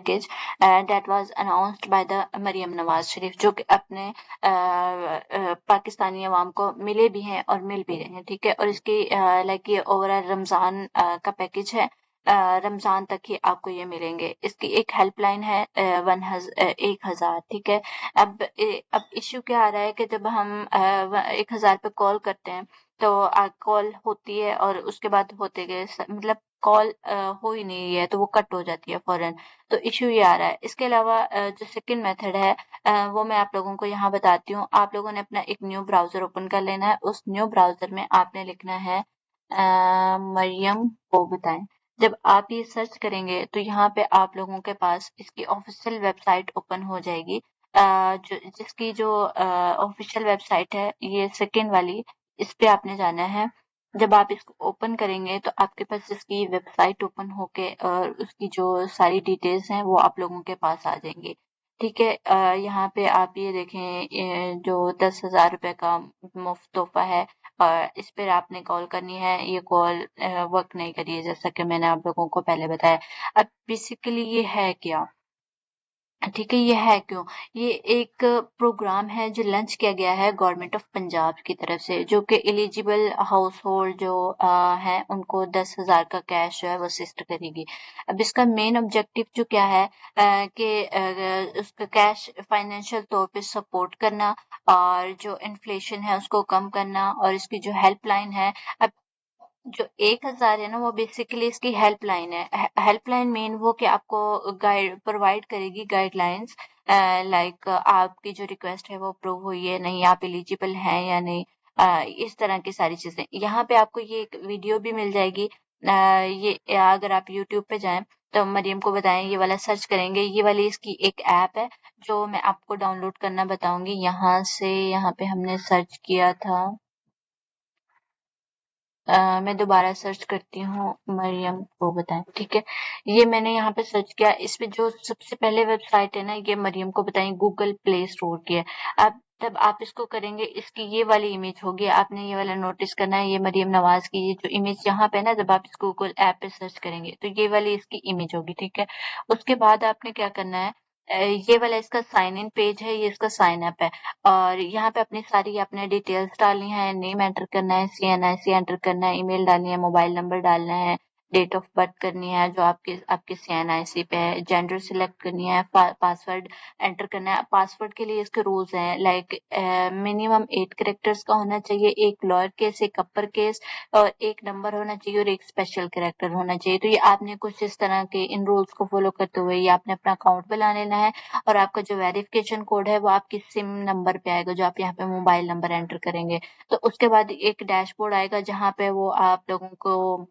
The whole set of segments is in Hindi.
Package that was announced by the Maryam Nawaz Sharif, जो कि अपने पाकिस्तानी अवाम को मिले भी हैं और मिल भी रहे हैं, ठीक है। और इसकी लाइक ये ओवरऑल रमजान का पैकेज है, रमजान तक ही आपको ये मिलेंगे। इसकी एक हेल्पलाइन है 1000, ठीक है। अब इश्यू क्या आ रहा है कि जब हम 1000 पे कॉल करते हैं तो कॉल होती है और उसके बाद होते गए मतलब कॉल हो ही नहीं है तो वो कट हो जाती है फौरन, तो इश्यू ये आ रहा है। इसके अलावा जो सेकंड मेथड है वो मैं आप लोगों को यहाँ बताती हूँ। आप लोगों ने अपना एक न्यू ब्राउजर ओपन कर लेना है। उस न्यू ब्राउजर में आपने लिखना है मरियम को बताएं। जब आप ये सर्च करेंगे तो यहाँ पे आप लोगों के पास इसकी ऑफिशियल वेबसाइट ओपन हो जाएगी। जिसकी जो ऑफिशियल वेबसाइट है ये सेकंड वाली, इस पे आपने जाना है। जब आप इसको ओपन करेंगे तो आपके पास इसकी वेबसाइट ओपन होके और उसकी जो सारी डिटेल्स हैं वो आप लोगों के पास आ जाएंगी, ठीक है। यहाँ पे आप ये देखें जो 10,000 रुपए का मुफ्त तोहफा है, इस पर आपने कॉल करनी है। ये कॉल वर्क नहीं करी है जैसा कि मैंने आप लोगों को पहले बताया। अब बेसिकली ये है क्या, ठीक है, ये है क्यों? ये एक प्रोग्राम है जो लॉन्च किया गया है गवर्नमेंट ऑफ पंजाब की तरफ से, जो कि एलिजिबल हाउस होल्ड जो हैं उनको 10,000 का कैश जो है वो असिस्ट करेगी। अब इसका मेन ऑब्जेक्टिव जो क्या है कि उसका कैश फाइनेंशियल तौर पे सपोर्ट करना और जो इन्फ्लेशन है उसको कम करना, और इसकी जो हेल्पलाइन है, अब जो 1000 है ना वो बेसिकली इसकी हेल्पलाइन है। हेल्पलाइन मेन वो कि आपको गाइड प्रोवाइड करेगी गाइडलाइंस, लाइक आपकी जो रिक्वेस्ट है वो अप्रूव हुई है नहीं, आप एलिजिबल हैं या नहीं, इस तरह की सारी चीजें। यहाँ पे आपको ये एक वीडियो भी मिल जाएगी। ये अगर आप यूट्यूब पे जाएं तो मरियम को बताएं ये वाला सर्च करेंगे, ये वाली इसकी एक ऐप है जो मैं आपको डाउनलोड करना बताऊंगी। यहाँ से यहाँ पे हमने सर्च किया था, मैं दोबारा सर्च करती हूँ मरियम को बताएं, ठीक है। ये मैंने यहाँ पे सर्च किया, इस पे जो सबसे पहले वेबसाइट है ना ये मरियम को बताएं गूगल प्ले स्टोर की है। अब तब आप इसको करेंगे, इसकी ये वाली इमेज होगी, आपने ये वाला नोटिस करना है। ये मरियम नवाज की ये जो इमेज यहाँ पे ना, जब आप इसको गूगल ऐप पे सर्च करेंगे तो ये वाली इसकी इमेज होगी, ठीक है। उसके बाद आपने क्या करना है, ये वाला इसका साइन इन पेज है, ये इसका साइन अप है, और यहाँ पे अपनी सारी आपने डिटेल्स डालनी है। नेम एंटर करना है, CNIC एंटर करना है, ईमेल डालनी है, मोबाइल नंबर डालना है, डेट ऑफ बर्थ करनी है जो आपके CNIC पे है, जेंडर सिलेक्ट करनी है, पासवर्ड एंटर करना है। पासवर्ड के लिए इसके रूल्स हैं, लाइक मिनिमम 8 कैरेक्टर्स का होना चाहिए, एक लोअर केस, एक अपर केस, और एक नंबर होना चाहिए और एक स्पेशल कैरेक्टर होना चाहिए। तो ये आपने कुछ इस तरह के इन रूल्स को फॉलो करते हुए ये आपने अपना अकाउंट बना लेना है। और आपका जो वेरिफिकेशन कोड है वो आपकी सिम नंबर पे आएगा, जो आप यहाँ पे मोबाइल नंबर एंटर करेंगे। तो उसके बाद एक डैशबोर्ड आएगा जहाँ पे वो आप लोगों को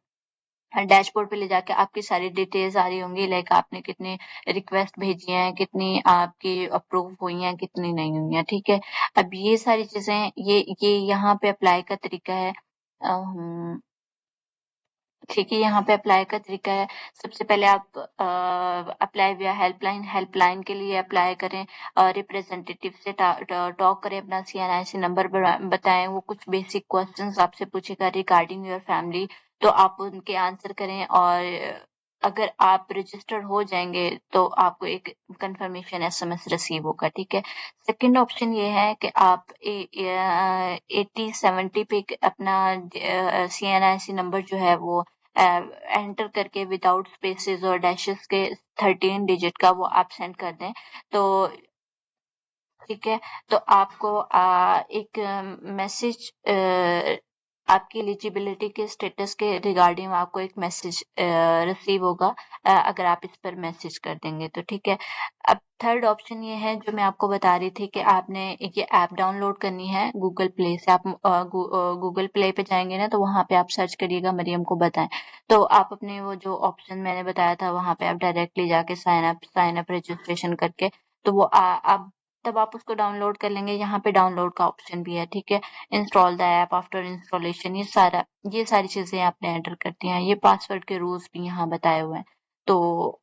डैशबोर्ड पे ले जाके आपकी सारी डिटेल्स आ रही होंगी, लाइक आपने कितनी रिक्वेस्ट भेजी हैं, कितनी आपकी अप्रूव हुई हैं, कितनी नहीं हुई हैं, ठीक है। अब ये सारी चीजें ये यहाँ पे अप्लाई का तरीका है। ठीक है, यहाँ पे अप्लाई का तरीका है। सबसे पहले आप अप्लाई विया हेल्पलाइन, हेल्पलाइन के लिए अप्लाई करें, रिप्रेजेंटेटिव से टॉक करें, अपना CNIC नंबर बताएं, वो कुछ बेसिक क्वेश्चंस आपसे पूछेगा रिगार्डिंग योर फैमिली, तो आप उनके आंसर करें। और अगर आप रजिस्टर्ड हो जाएंगे तो आपको एक कंफर्मेशन SMS रिसीव होगा, ठीक है। सेकंड ऑप्शन ये है कि आप 8070 पे अपना CNIC नंबर जो है वो एंटर करके विदाउट स्पेसेस और डैशेस के 13 डिजिट का वो आप सेंड कर दें, तो ठीक है। तो आपको एक मैसेज आपकी एलिजिबिलिटी के स्टेटस के रिगार्डिंग आपको एक मैसेज रिसीव होगा, अगर आप इस पर मैसेज कर देंगे तो, ठीक है। अब थर्ड ऑप्शन ये है जो मैं आपको बता रही थी कि आपने ये ऐप डाउनलोड करनी है गूगल प्ले से। आप गूगल प्ले पे जाएंगे ना तो वहां पे आप सर्च करिएगा मरियम को बताएं, तो आप अपने वो जो ऑप्शन मैंने बताया था वहां पे आप डायरेक्टली जाके साइन अप रजिस्ट्रेशन करके, तो वो आप तब आप उसको डाउनलोड कर लेंगे। यहाँ पे डाउनलोड का ऑप्शन भी है, ठीक है। Install the app, after installation, ये सारी चीजें आपने एंटर करती हैं। ये पासवर्ड के रूल्स भी यहाँ बताए हुए हैं। तो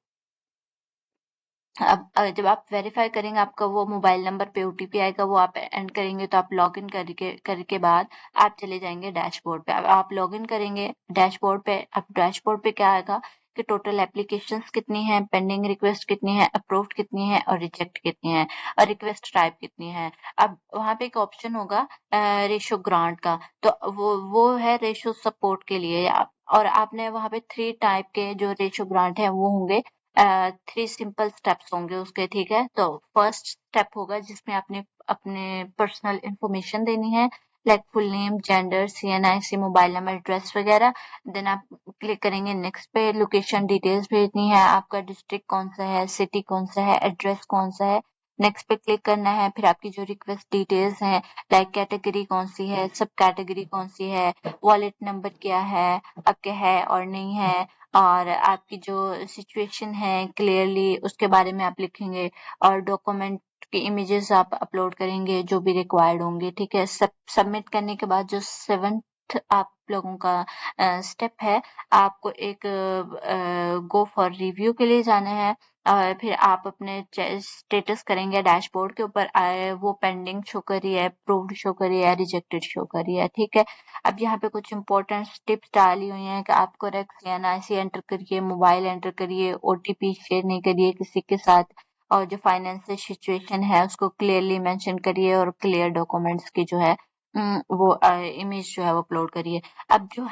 अब जब आप वेरीफाई करेंगे आपका वो मोबाइल नंबर पे OTP आएगा, वो आप एंटर करेंगे तो आप लॉगिन करके बाद आप चले जाएंगे डैशबोर्ड पे। अब आप लॉगिन करेंगे डैशबोर्ड पे, अब डैशबोर्ड पे क्या आएगा कि टोटल एप्लीकेशंस कितनी हैं, पेंडिंग रिक्वेस्ट कितनी है, अप्रूव्ड कितनी है और रिजेक्ट कितनी है और रिक्वेस्ट टाइप कितनी है। अब वहाँ पे एक ऑप्शन होगा रेशो ग्रांट का, तो वो है रेशो सपोर्ट के लिए। और आपने वहाँ पे 3 टाइप के जो रेशो ग्रांट है वो होंगे, 3 सिंपल स्टेप्स होंगे उसके, ठीक है। तो फर्स्ट स्टेप होगा जिसमें आपने अपने पर्सनल इंफॉर्मेशन देनी है, like full name, gender, CNIC, mobile number, address वगैरह। देन आप क्लिक करेंगे नेक्स्ट पे, लोकेशन डिटेल्स भेजनी है, आपका डिस्ट्रिक्ट कौन सा है, सिटी कौन सा है, एड्रेस कौन सा है। नेक्स्ट पे क्लिक करना है। फिर आपकी जो रिक्वेस्ट डिटेल्स हैं, लाइक कैटेगरी कौन सी है, सब कैटेगरी कौन सी है, वॉलेट नंबर क्या है, आपके है और नहीं है, और आपकी जो सिचुएशन है क्लियरली उसके बारे में आप लिखेंगे, और डॉक्यूमेंट की इमेजेस आप अपलोड करेंगे जो भी रिक्वायर्ड होंगे, ठीक है। सबमिट करने के बाद जो 7th आप लोगों का स्टेप है, आपको एक गो फॉर रिव्यू के लिए जाना है। और फिर आप अपने स्टेटस करेंगे डैशबोर्ड के ऊपर, वो पेंडिंग शो कर रही है, अप्रूव्ड शो कर रही है, रिजेक्टेड शो कर रही है, ठीक है। अब यहाँ पे कुछ इंपॉर्टेंट टिप्स डाली हुई हैं कि आप करेक्ट CNIC एंटर करिए, मोबाइल एंटर करिए, OTP शेयर नहीं करिए किसी के साथ, और जो फाइनेंशियल सिचुएशन है उसको क्लियरली मेंशन करिए, और क्लियर डॉक्यूमेंट्स की जो है वो इमेज जो है वो अपलोड करिए। अब जो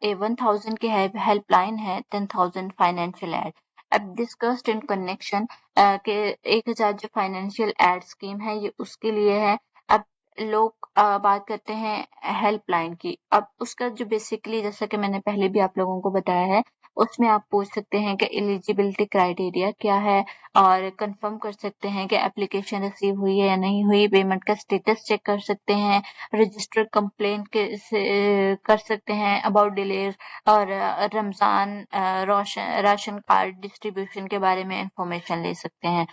1000 की हेल्पलाइन है, 10,000 फाइनेंशियल एड। अब डिस्कस्ड इन कनेक्शन के 1000 जो फाइनेंशियल एड स्कीम है ये उसके लिए है। अब लोग बात करते हैं हेल्पलाइन की। अब उसका जो बेसिकली, जैसा कि मैंने पहले भी आप लोगों को बताया है, उसमें आप पूछ सकते हैं कि एलिजिबिलिटी क्राइटेरिया क्या है, और कंफर्म कर सकते हैं कि एप्लीकेशन रिसीव हुई है या नहीं हुई, पेमेंट का स्टेटस चेक कर सकते हैं, रजिस्टर्ड कंप्लेंट कर सकते हैं अबाउट डिलेज, और रमजान राशन कार्ड डिस्ट्रीब्यूशन के बारे में इंफॉर्मेशन ले सकते हैं।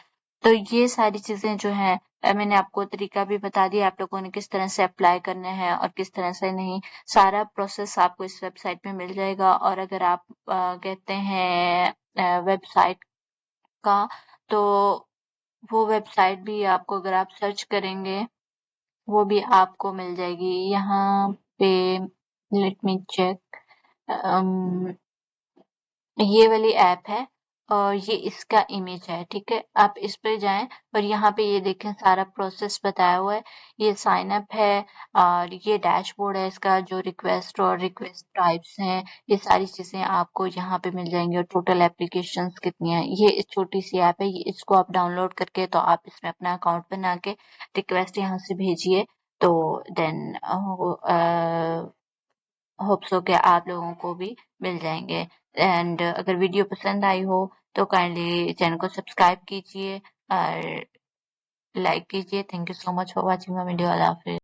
तो ये सारी चीजें जो हैं, मैंने आपको तरीका भी बता दिया, आप लोगों ने किस तरह से अप्लाई करना है और किस तरह से नहीं। सारा प्रोसेस आपको इस वेबसाइट पे मिल जाएगा। और अगर आप कहते हैं वेबसाइट का, तो वो वेबसाइट भी आपको, अगर आप सर्च करेंगे, वो भी आपको मिल जाएगी। यहाँ पे लेट मी चेक, ये वाली ऐप है और ये इसका इमेज है, ठीक है। आप इस पे जाएं और यहाँ पे ये देखें सारा प्रोसेस बताया हुआ है। ये साइन अप है और ये डैशबोर्ड है इसका, जो रिक्वेस्ट और रिक्वेस्ट टाइप्स हैं, ये सारी चीजें आपको यहाँ पे मिल जाएंगी। और टोटल एप्लीकेशंस कितनी है, ये इस छोटी सी ऐप है, इसको आप डाउनलोड करके तो आप इसमें अपना अकाउंट बना के रिक्वेस्ट यहाँ से भेजिए। तो देन होप सो कि आप लोगों को भी मिल जाएंगे। एंड अगर वीडियो पसंद आई हो तो काइंडली चैनल को सब्सक्राइब कीजिए और लाइक कीजिए। Thank you so much for watching my video. अल्लाह हाफिज़।